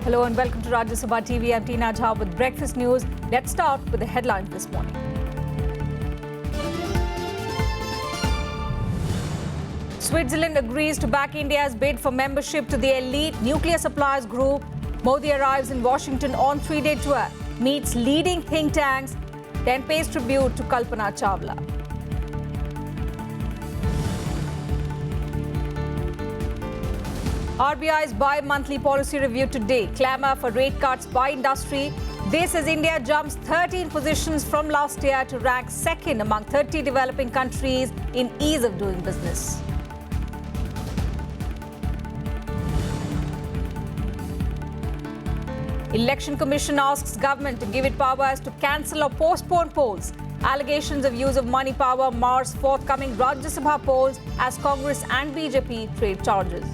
Hello and welcome to Rajya Sabha TV. I'm Tina Jha with breakfast news. Let's start with the headlines this morning. Switzerland agrees to back India's bid for membership to the elite nuclear suppliers group. Modi arrives in Washington on 3-day tour, meets leading think tanks, then pays tribute to Kalpana Chawla. RBI's bi-monthly policy review today. Clamour for rate cuts by industry. This as India jumps 13 positions from last year to rank second among 30 developing countries in ease of doing business. Election Commission asks government to give it powers to cancel or postpone polls. Allegations of use of money power mars forthcoming Rajya Sabha polls as Congress and BJP trade charges.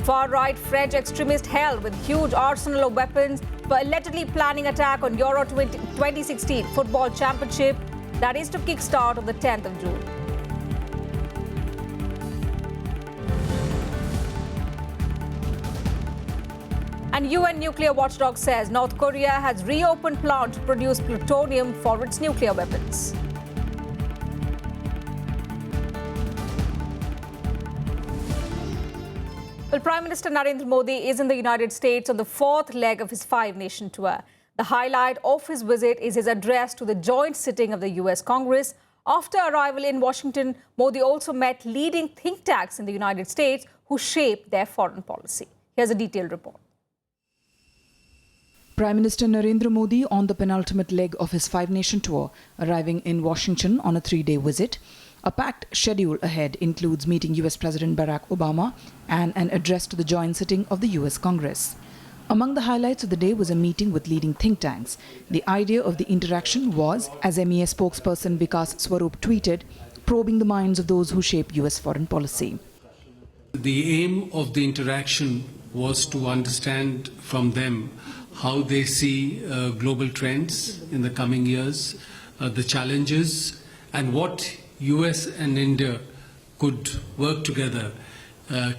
Far-right French extremist held with huge arsenal of weapons for allegedly planning attack on Euro 2016 football championship that is to kick-start on the 10th of June. And UN nuclear watchdog says North Korea has reopened plant to produce plutonium for its nuclear weapons. Well, Prime Minister Narendra Modi is in the United States on the fourth leg of his five-nation tour. The highlight of his visit is his address to the joint sitting of the US Congress. After arrival in Washington, Modi also met leading think tanks in the United States who shape their foreign policy. Here's a detailed report. Prime Minister Narendra Modi on the penultimate leg of his five-nation tour, arriving in Washington on a 3-day visit. A packed schedule ahead includes meeting US President Barack Obama and an address to the joint sitting of the US Congress. Among the highlights of the day was a meeting with leading think tanks. The idea of the interaction was, as MEA spokesperson Vikas Swarup tweeted, probing the minds of those who shape US foreign policy. The aim of the interaction was to understand from them how they see global trends in the coming years, the challenges, and what US and India could work together,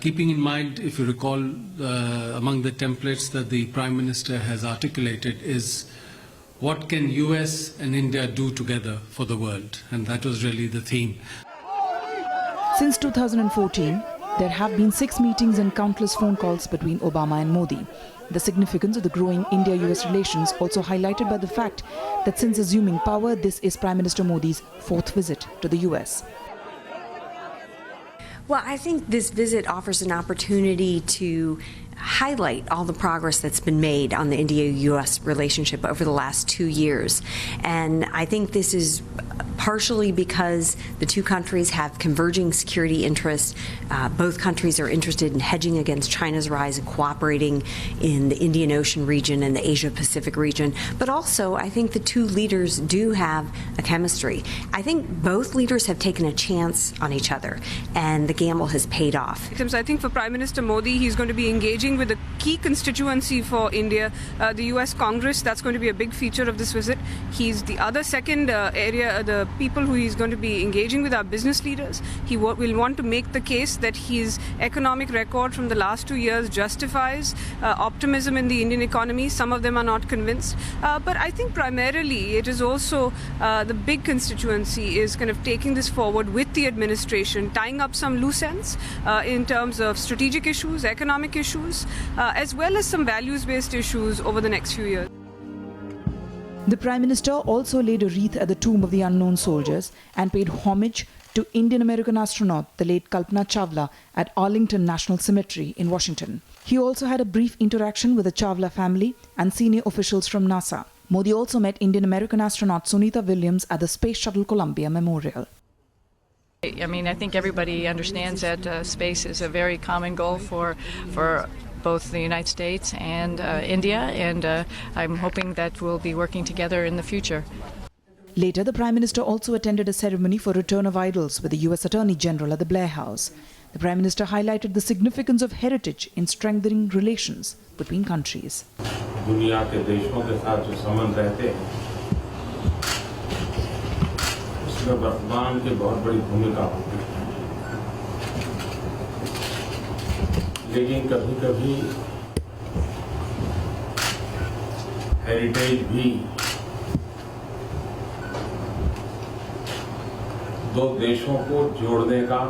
keeping in mind, if you recall, among the templates that the Prime Minister has articulated is what can US and India do together for the world, and that was really the theme. Since 2014, there have been 6 meetings and countless phone calls between Obama and Modi. The significance of the growing India-US relations also highlighted by the fact that since assuming power, this is Prime Minister Modi's 4th visit to the US. Well, I think this visit offers an opportunity to highlight all the progress that's been made on the India-US relationship over the last 2 years. And I think this is partially because the two countries have converging security interests. Both countries are interested in hedging against China's rise and cooperating in the Indian Ocean region and the Asia-Pacific region. But also, I think the two leaders do have a chemistry. I think both leaders have taken a chance on each other, and the gamble has paid off. I think for Prime Minister Modi, he's going to be engaging with a key constituency for India, the US Congress. That's going to be a big feature of this visit. He's the other second area, the people who he's going to be engaging with are business leaders. He will want to make the case that his economic record from the last 2 years justifies optimism in the Indian economy. Some of them are not convinced. But I think primarily it is also the big constituency is kind of taking this forward with the administration, tying up some loose ends in terms of strategic issues, economic issues, as well as some values-based issues over the next few years. The Prime Minister also laid a wreath at the tomb of the unknown soldiers and paid homage to Indian-American astronaut, the late Kalpana Chawla, at Arlington National Cemetery in Washington. He also had a brief interaction with the Chawla family and senior officials from NASA. Modi also met Indian-American astronaut Sunita Williams at the Space Shuttle Columbia Memorial. I think everybody understands that space is a very common goal for both the United States and India, and I'm hoping that we'll be working together in the future. Later, the Prime Minister also attended a ceremony for return of idols with the US Attorney General at the Blair House. The Prime Minister highlighted the significance of heritage in strengthening relations between countries. दुनिया के देशों के साथ जो संबंध रहते हैं, उसमें वर्तमान की बहुत बड़ी भूमिका होती है। लेकिन कभी-कभी हेरिटेज भी दो देशों को जोड़ने का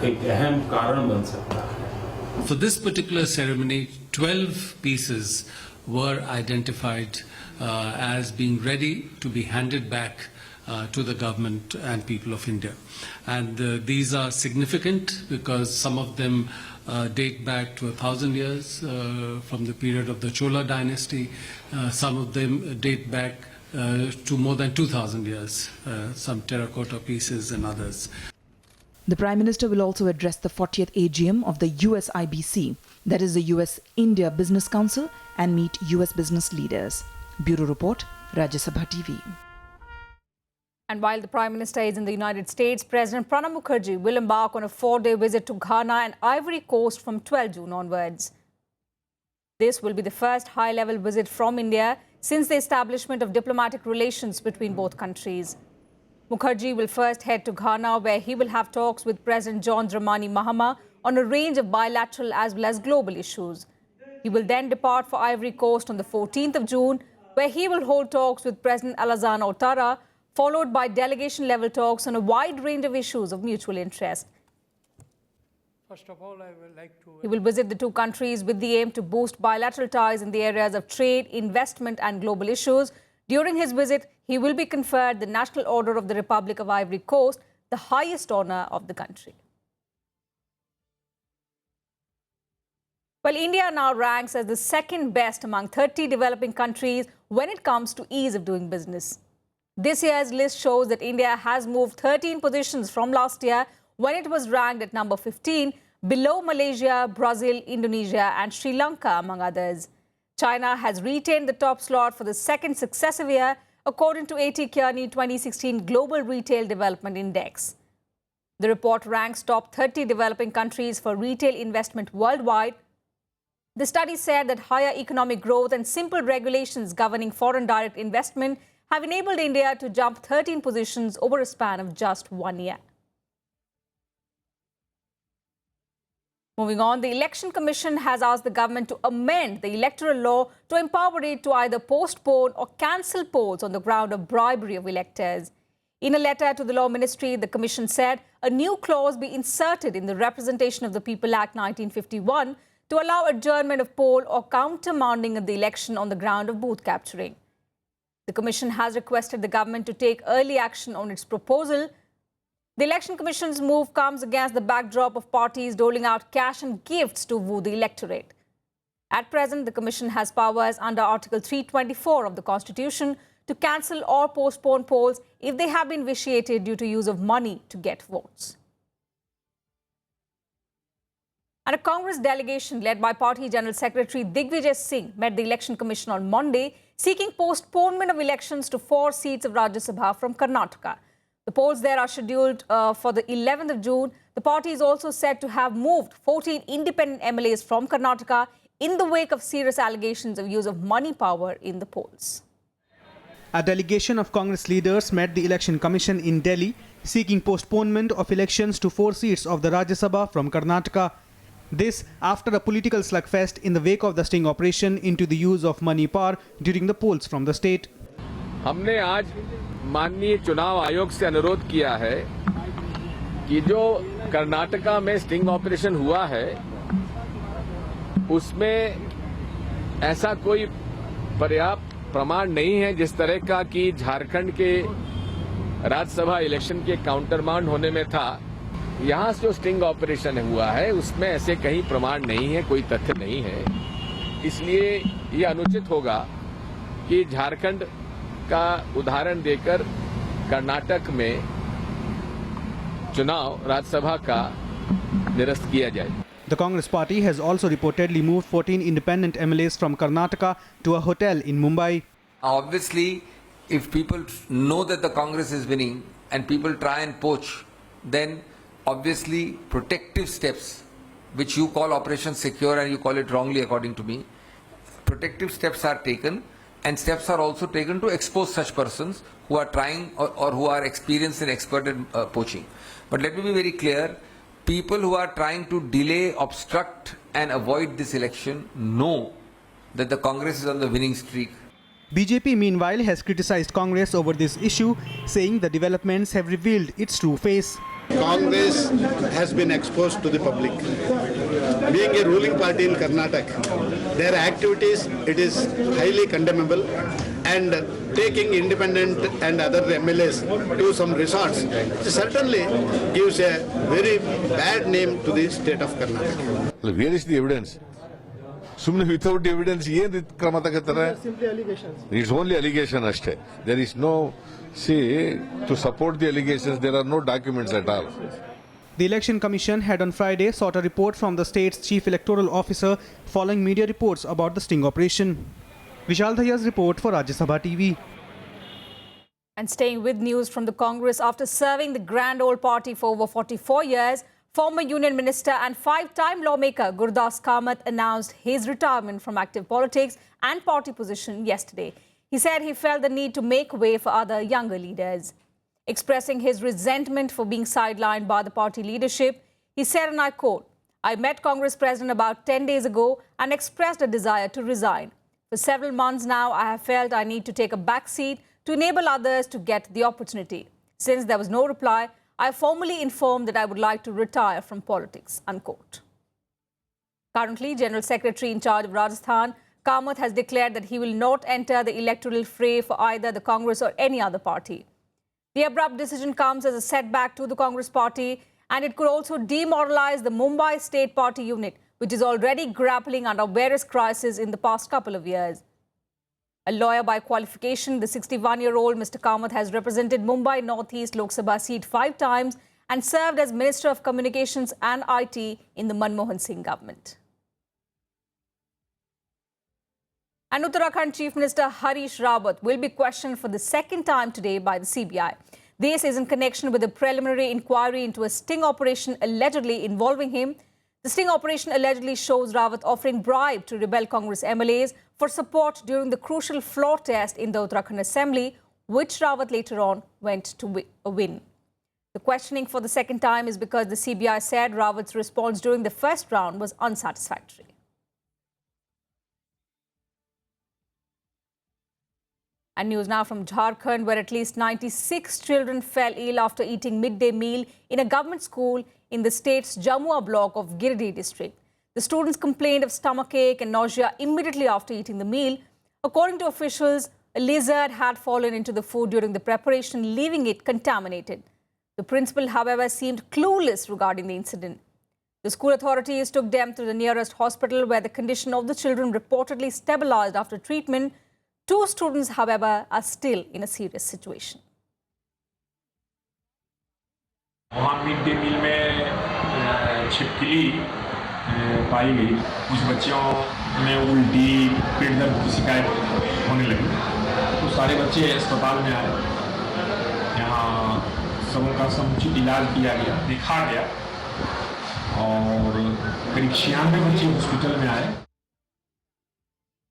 एक अहम कारण बन सकता है. For this particular ceremony, 12 pieces were identified as being ready to be handed back to the government and people of India. And these are significant because some of them date back to 1,000 years from the period of the Chola dynasty. Some of them date back to more than 2,000 years, some terracotta pieces and others. The Prime Minister will also address the 40th AGM of the USIBC, that is the US-India Business Council, and meet US business leaders. Bureau Report, Rajya Sabha TV. And while the Prime Minister is in the United States, President Pranab Mukherjee will embark on a 4-day visit to Ghana and Ivory Coast from 12 June onwards. This will be the first high-level visit from India since the establishment of diplomatic relations between both countries. Mukherjee will first head to Ghana, where he will have talks with President John Dramani Mahama on a range of bilateral as well as global issues. He will then depart for Ivory Coast on the 14th of June, where he will hold talks with President Alassane Ouattara, followed by delegation-level talks on a wide range of issues of mutual interest. First of all, I would like to... He will visit the two countries with the aim to boost bilateral ties in the areas of trade, investment and global issues. During his visit, he will be conferred the National Order of the Republic of Ivory Coast, the highest honor of the country. Well, India now ranks as the second best among 30 developing countries when it comes to ease of doing business. This year's list shows that India has moved 13 positions from last year when it was ranked at number 15, below Malaysia, Brazil, Indonesia and Sri Lanka, among others. China has retained the top slot for the second successive year, according to A.T. Kearney 2016 Global Retail Development Index. The report ranks top 30 developing countries for retail investment worldwide. The study said that higher economic growth and simple regulations governing foreign direct investment have enabled India to jump 13 positions over a span of just 1 year. Moving on, the Election Commission has asked the government to amend the electoral law to empower it to either postpone or cancel polls on the ground of bribery of electors. In a letter to the Law Ministry, the Commission said a new clause be inserted in the Representation of the People Act 1951 to allow adjournment of poll or countermanding of the election on the ground of booth capturing. The Commission has requested the government to take early action on its proposal. The Election Commission's move comes against the backdrop of parties doling out cash and gifts to woo the electorate. At present, the Commission has powers under Article 324 of the Constitution to cancel or postpone polls if they have been vitiated due to use of money to get votes. And a Congress delegation led by Party General Secretary Digvijay Singh met the Election Commission on Monday, seeking postponement of elections to 4 seats of Rajya Sabha from Karnataka. The polls there are scheduled for the 11th of June. The party is also said to have moved 14 independent MLAs from Karnataka in the wake of serious allegations of use of money power in the polls. A delegation of Congress leaders met the Election Commission in Delhi, seeking postponement of elections to 4 seats of the Rajya Sabha from Karnataka. This after a political slugfest in the wake of the sting operation into the use of money power during the polls from the state. हमने आज माननीय चुनाव आयोग से अनुरोध किया है कि जो कर्नाटका में स्टिंग ऑपरेशन हुआ है उसमें ऐसा कोई पर्याप्त प्रमाण नहीं है जिस तरह का कि झारखंड के राज्यसभा इलेक्शन के काउंटरमांड होने में था। यहाँ से जो स्टिंग ऑपरेशन हुआ है उसमें ऐसे कहीं प्रमाण नहीं है, कोई तथ्य नहीं है। इसलिए ये अनुचित होगा कि झारखंड का उदाहरण देकर कर्नाटक में चुनाव राज्यसभा का निरस्त किया जाए। The Congress party has also reportedly moved 14 independent MLAs from Karnataka to a hotel in Mumbai. Obviously, if people know that the Congress is winning and people try and poach, then obviously protective steps, which you call Operation Secure and you call it wrongly according to me, protective steps are taken and steps are also taken to expose such persons who are trying or who are experienced and expert in poaching. But let me be very clear, people who are trying to delay, obstruct and avoid this election know that the Congress is on the winning streak. BJP meanwhile has criticized Congress over this issue, saying the developments have revealed its true face. Congress has been exposed to the public. Being a ruling party in Karnataka, their activities, it is highly condemnable, and taking independent and other MLAs to some resorts certainly gives a very bad name to the state of Karnataka. Where is the evidence? Without evidence, simply allegations. It's only allegation. There is no, to support the allegations, there are no documents at all. The Election Commission had on Friday sought a report from the state's chief electoral officer following media reports about the sting operation. Vishal Dhaya's report for Rajya Sabha TV. And staying with news from the Congress, after serving the grand old party for over 44 years, former Union Minister and 5-time lawmaker Gurdas Kamath announced his retirement from active politics and party position yesterday. He said he felt the need to make way for other younger leaders. Expressing his resentment for being sidelined by the party leadership, he said, and I quote, "I met Congress President about 10 days ago and expressed a desire to resign. For several months now, I have felt I need to take a back seat to enable others to get the opportunity. Since there was no reply, I formally informed that I would like to retire from politics," unquote. Currently, General Secretary in charge of Rajasthan, Kamath has declared that he will not enter the electoral fray for either the Congress or any other party. The abrupt decision comes as a setback to the Congress party, and it could also demoralize the Mumbai State Party unit, which is already grappling under various crises in the past couple of years. A lawyer by qualification, the 61-year-old Mr. Kamath has represented Mumbai Northeast Lok Sabha seat 5 times and served as Minister of Communications and IT in the Manmohan Singh government. And Uttarakhand Chief Minister Harish Rawat will be questioned for the second time today by the CBI. This is in connection with a preliminary inquiry into a sting operation allegedly involving him. The sting operation allegedly shows Rawat offering bribe to rebel Congress MLAs for support during the crucial floor test in the Uttarakhand Assembly, which Rawat later on went to win. The questioning for the second time is because the CBI said Rawat's response during the first round was unsatisfactory. And news now from Jharkhand, where at least 96 children fell ill after eating midday meal in a government school in the state's Jamua block of Giridih district. The students complained of stomachache and nausea immediately after eating the meal. According to officials, a lizard had fallen into the food during the preparation, leaving it contaminated. The principal, however, seemed clueless regarding the incident. The school authorities took them to the nearest hospital, where the condition of the children reportedly stabilized after treatment. 2 students, however, are still in a serious situation. वहाँ mid day meal में छिपकली पाई गई। कुछ बच्चों में उल्टी, पेट दर्द की शिकायत होने लगी, तो सारे बच्चे अस्पताल में आए। यहाँ सबों का समुचित इलाज किया गया, दिखा गया, और करीब 96 बच्चे हॉस्पिटल में आए।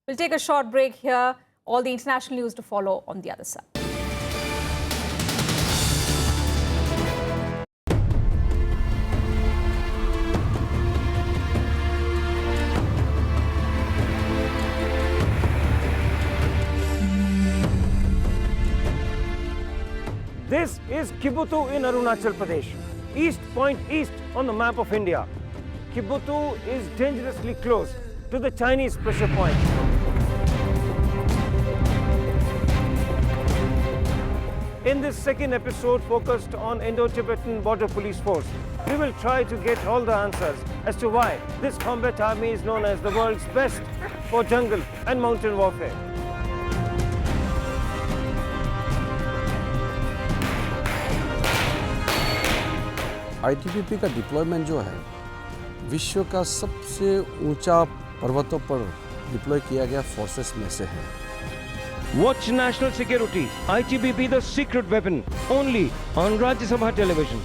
We'll take a short break here. All the international news to follow on the other side. This is Kibutu in Arunachal Pradesh, East Point East on the map of India. Kibutu is dangerously close to the Chinese pressure point. In this second episode focused on Indo-Tibetan Border Police Force, we will try to get all the answers as to why this combat army is known as the world's best for jungle and mountain warfare. ITBP का deployment जो है विश्व का सबसे ऊंचा पर्वतों पर deploy किया गया फोर्सेस में से है। Watch National Security, ITBP the secret weapon, only on Rajya Sabha television.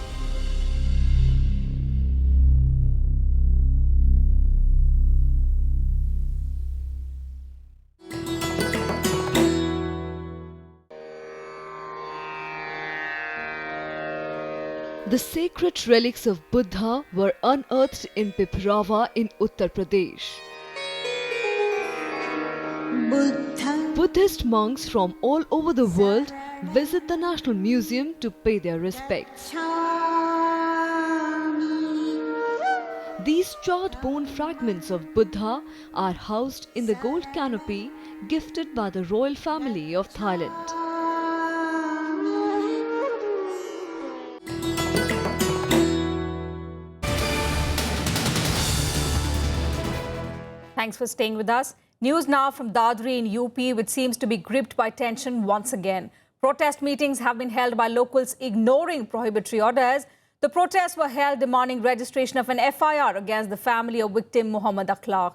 The sacred relics of Buddha were unearthed in Piprava in Uttar Pradesh. Buddhist monks from all over the world visit the National Museum to pay their respects. These charred bone fragments of Buddha are housed in the gold canopy gifted by the royal family of Thailand. Thanks for staying with us. News now from Dadri in UP, which seems to be gripped by tension once again. Protest meetings have been held by locals ignoring prohibitory orders. The protests were held demanding registration of an FIR against the family of victim Muhammad Akhlaq.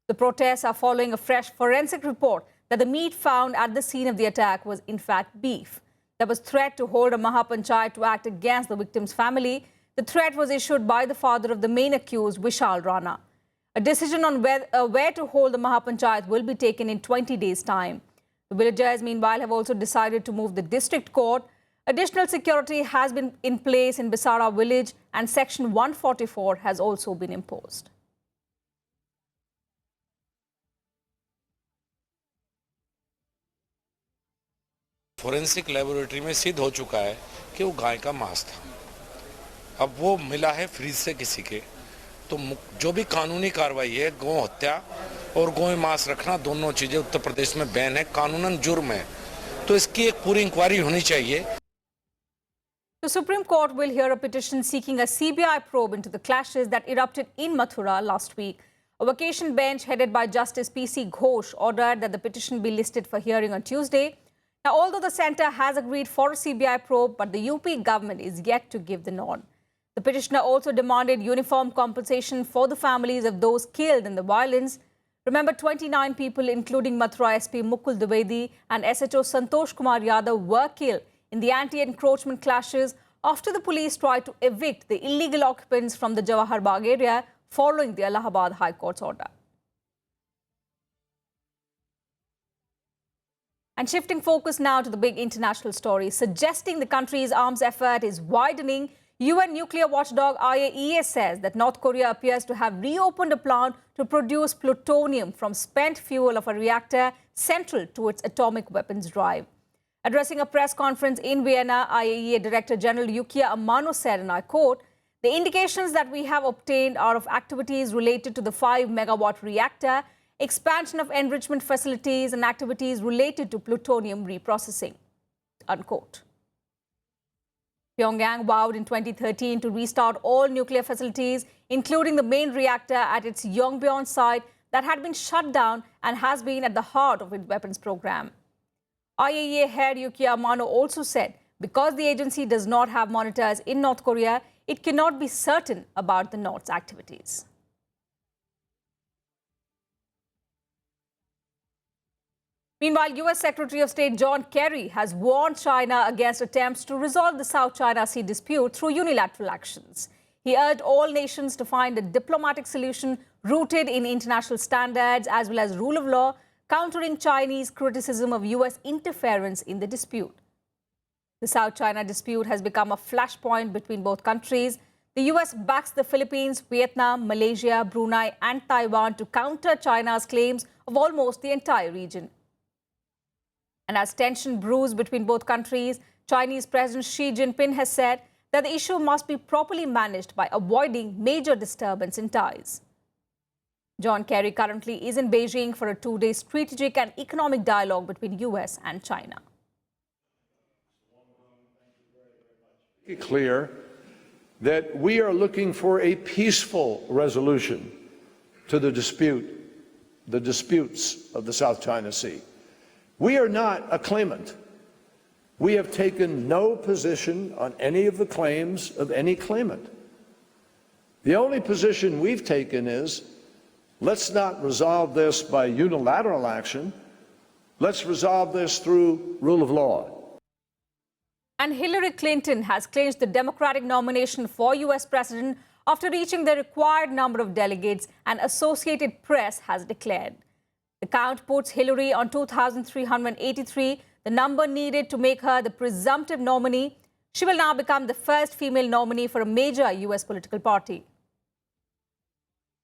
The protests are following a fresh forensic report that the meat found at the scene of the attack was in fact beef. There was threat to hold a Mahapanchayat to act against the victim's family. The threat was issued by the father of the main accused, Vishal Rana. A decision on where to hold the Mahapanchayat will be taken in 20 days' time. The villagers, meanwhile, have also decided to move the district court. Additional security has been in place in Bisara village and Section 144 has also been imposed. Forensic laboratory में सिद्ध हो चुका है कि वो गाय का मांस था। अब वो मिला है फ्रीज से किसी के, तो जो भी कानूनी कार्रवाई है, गौ हत्या और गौ मांस रखना दोनों चीजें उत्तर प्रदेश में बैन है, कानूनन जुर्म है, तो इसकी एक पूरी इंक्वायरी होनी चाहिए। The Supreme Court will hear a petition seeking a CBI probe into the clashes that erupted in Mathura last week. A vacation bench headed by Justice P.C. Ghosh ordered that the petition be listed for hearing on Tuesday. Now, although the centre has agreed for a CBI probe, but the UP government is yet to give the nod. The petitioner also demanded uniform compensation for the families of those killed in the violence. Remember, 29 people, including Mathura SP Mukul Dwivedi and SHO Santosh Kumar Yadav, were killed in the anti-encroachment clashes after the police tried to evict the illegal occupants from the Jawahar Bagh area following the Allahabad High Court's order. And shifting focus now to the big international story, suggesting the country's arms effort is widening, UN nuclear watchdog IAEA says that North Korea appears to have reopened a plant to produce plutonium from spent fuel of a reactor central to its atomic weapons drive. Addressing a press conference in Vienna, IAEA Director General Yukiya Amano said, and I quote, "The indications that we have obtained are of activities related to the 5-megawatt reactor, expansion of enrichment facilities and activities related to plutonium reprocessing," unquote. Pyongyang vowed in 2013 to restart all nuclear facilities, including the main reactor at its Yongbyon site that had been shut down and has been at the heart of its weapons program. IAEA head Yukiya Amano also said because the agency does not have monitors in North Korea, it cannot be certain about the North's activities. Meanwhile, US Secretary of State John Kerry has warned China against attempts to resolve the South China Sea dispute through unilateral actions. He urged all nations to find a diplomatic solution rooted in international standards as well as rule of law, countering Chinese criticism of US interference in the dispute. The South China dispute has become a flashpoint between both countries. The US backs the Philippines, Vietnam, Malaysia, Brunei and Taiwan to counter China's claims of almost the entire region. And as tension brews between both countries, Chinese President Xi Jinping has said that the issue must be properly managed by avoiding major disturbance in ties. John Kerry currently is in Beijing for a 2-day strategic and economic dialogue between US and China. Clear that we are looking for a peaceful resolution to the disputes of the South China Sea. We are not a claimant. We have taken no position on any of the claims of any claimant. The only position we've taken is, let's not resolve this by unilateral action. Let's resolve this through rule of law. And Hillary Clinton has clinched the Democratic nomination for US President after reaching the required number of delegates, and Associated Press has declared. The count puts Hillary on 2,383, the number needed to make her the presumptive nominee. She will now become the first female nominee for a major U.S. political party.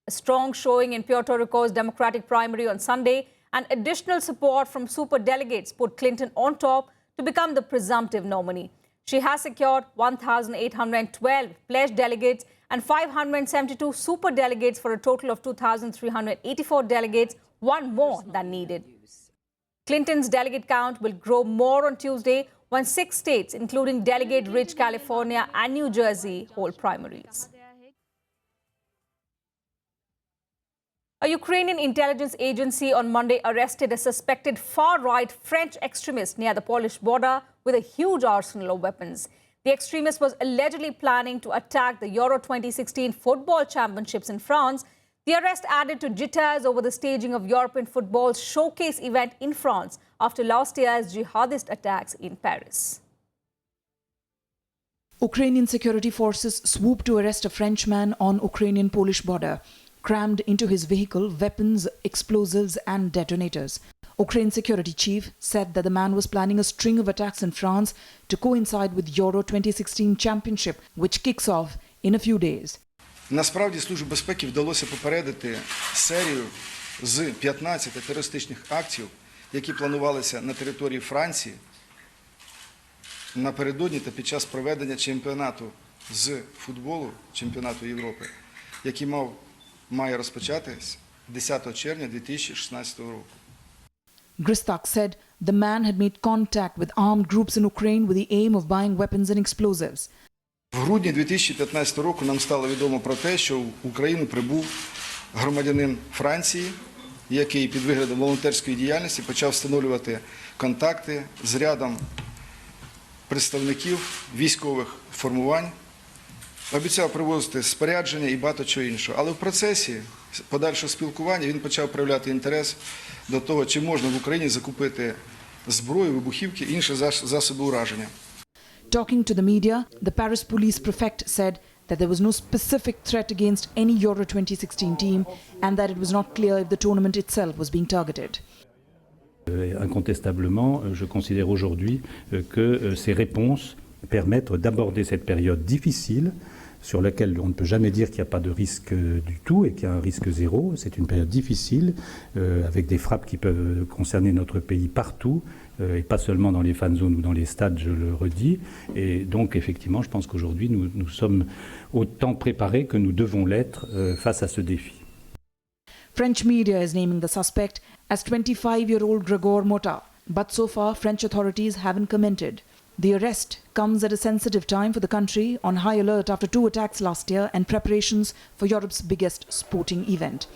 A strong showing in Puerto Rico's Democratic primary on Sunday and additional support from superdelegates put Clinton on top to become the presumptive nominee. She has secured 1,812 pledged delegates and 572 superdelegates for a total of 2,384 delegates, one more than needed. Clinton's delegate count will grow more on Tuesday when 6 states, including delegate-rich California and New Jersey, hold primaries. A Ukrainian intelligence agency on Monday arrested a suspected far-right French extremist near the Polish border with a huge arsenal of weapons. The extremist was allegedly planning to attack the Euro 2016 football championships in France. The arrest added to jitters over the staging of European football's showcase event in France after last year's jihadist attacks in Paris. Ukrainian security forces swooped to arrest a Frenchman on Ukrainian-Polish border. Crammed into his vehicle weapons, explosives and detonators. Ukraine security chief said that the man was planning a string of attacks in France to coincide with Euro 2016 championship, which kicks off in a few days. Насправді Службі безпеки вдалося попередити серію з 15 терористичних актів, які планувалися на території Франції напередодні та під час проведення чемпіонату з футболу, чемпіонату Європи, який має розпочатись 10 червня 2016 року. Gristak said the man had made contact with armed groups in Ukraine with the aim of buying weapons and explosives. В грудні 2015 року нам стало відомо про те, що в Україну прибув громадянин Франції, який під виглядом волонтерської діяльності почав встановлювати контакти з рядом представників військових формувань, обіцяв привозити спорядження і багато чого іншого. Але в процесі подальшого спілкування він почав проявляти інтерес до того, чи можна в Україні закупити зброю, вибухівки і інші засоби ураження. Talking to the media, the Paris police prefect said that there was no specific threat against any Euro 2016 team and that it was not clear if the tournament itself was being targeted. Incontestablement, je considère aujourd'hui que ces réponses permettent d'aborder cette période difficile sur laquelle on ne peut jamais dire qu'il n'y a pas de risque du tout et qu'il y a un risque zéro. C'est une période difficile avec des frappes qui peuvent concerner notre pays partout et pas seulement dans les fan zones ou dans les stades, je le redis. Et donc effectivement, je pense qu'aujourd'hui nous sommes autant préparés que nous devons l'être face à ce défi. French media is naming the suspect as 25-year-old Gregor Mota, but so far French authorities haven't commented. The arrest comes at a sensitive time for the country, on high alert after 2 attacks last year and preparations for Europe's biggest sporting event.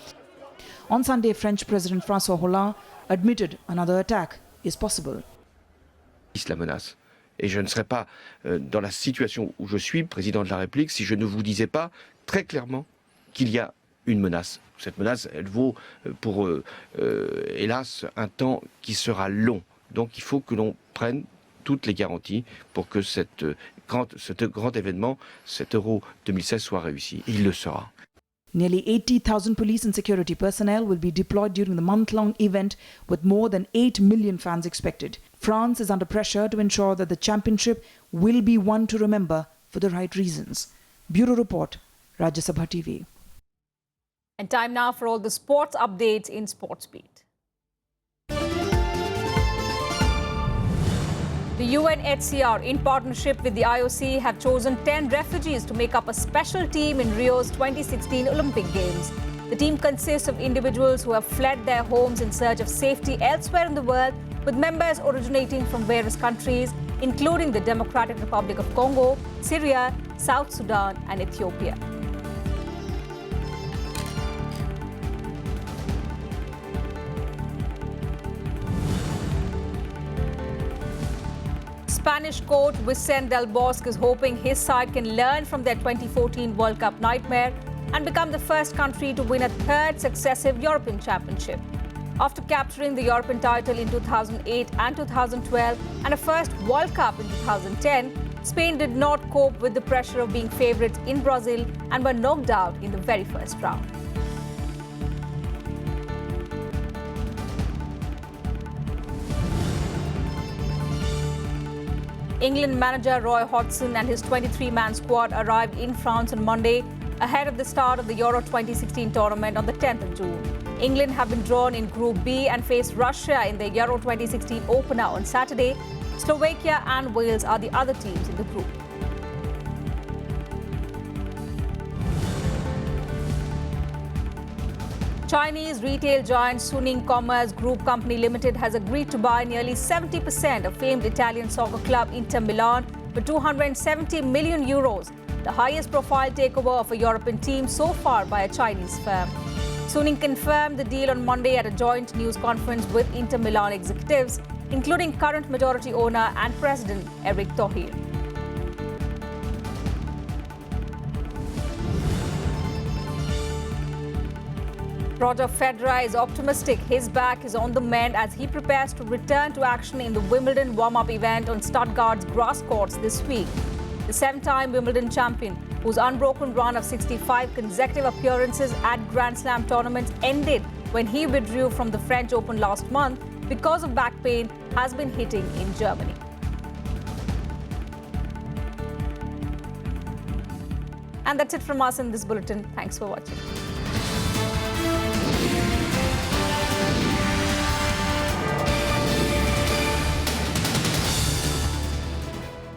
On Sunday, French President François Hollande admitted another attack is possible. La menace. Et je ne serais pas dans la situation où je suis, président de la République, si je ne vous disais pas très clairement qu'il y a une menace. Cette menace, elle vaut pour, hélas, un temps qui sera long. Donc il faut que l'on prenne toutes les garanties pour que ce grand événement, cet Euro 2016, soit réussi. Il le sera. Nearly 80,000 police and security personnel will be deployed during the month-long event with more than 8 million fans expected. France is under pressure to ensure that the championship will be one to remember for the right reasons. Bureau Report, Rajya Sabha TV. And time now for all the sports updates in Sports Beat. The UNHCR, in partnership with the IOC, have chosen 10 refugees to make up a special team in Rio's 2016 Olympic Games. The team consists of individuals who have fled their homes in search of safety elsewhere in the world, with members originating from various countries, including the Democratic Republic of Congo, Syria, South Sudan, and Ethiopia. Spanish coach Vicente Del Bosque is hoping his side can learn from their 2014 World Cup nightmare and become the first country to win a third successive European Championship. After capturing the European title in 2008 and 2012 and a first World Cup in 2010, Spain did not cope with the pressure of being favourites in Brazil and were knocked out in the very first round. England manager Roy Hodgson and his 23-man squad arrived in France on Monday ahead of the start of the Euro 2016 tournament on the 10th of June. England have been drawn in Group B and face Russia in the Euro 2016 opener on Saturday. Slovakia and Wales are the other teams in the group. Chinese retail giant Suning Commerce Group Company Limited has agreed to buy nearly 70% of famed Italian soccer club Inter Milan for 270 million euros, the highest profile takeover of a European team so far by a Chinese firm. Suning confirmed the deal on Monday at a joint news conference with Inter Milan executives, including current majority owner and president Eric Thohir. Roger Federer is optimistic his back is on the mend as he prepares to return to action in the Wimbledon warm-up event on Stuttgart's grass courts this week. The seven-time Wimbledon champion, whose unbroken run of 65 consecutive appearances at Grand Slam tournaments ended when he withdrew from the French Open last month because of back pain, has been hitting in Germany. And that's it from us in this bulletin. Thanks for watching.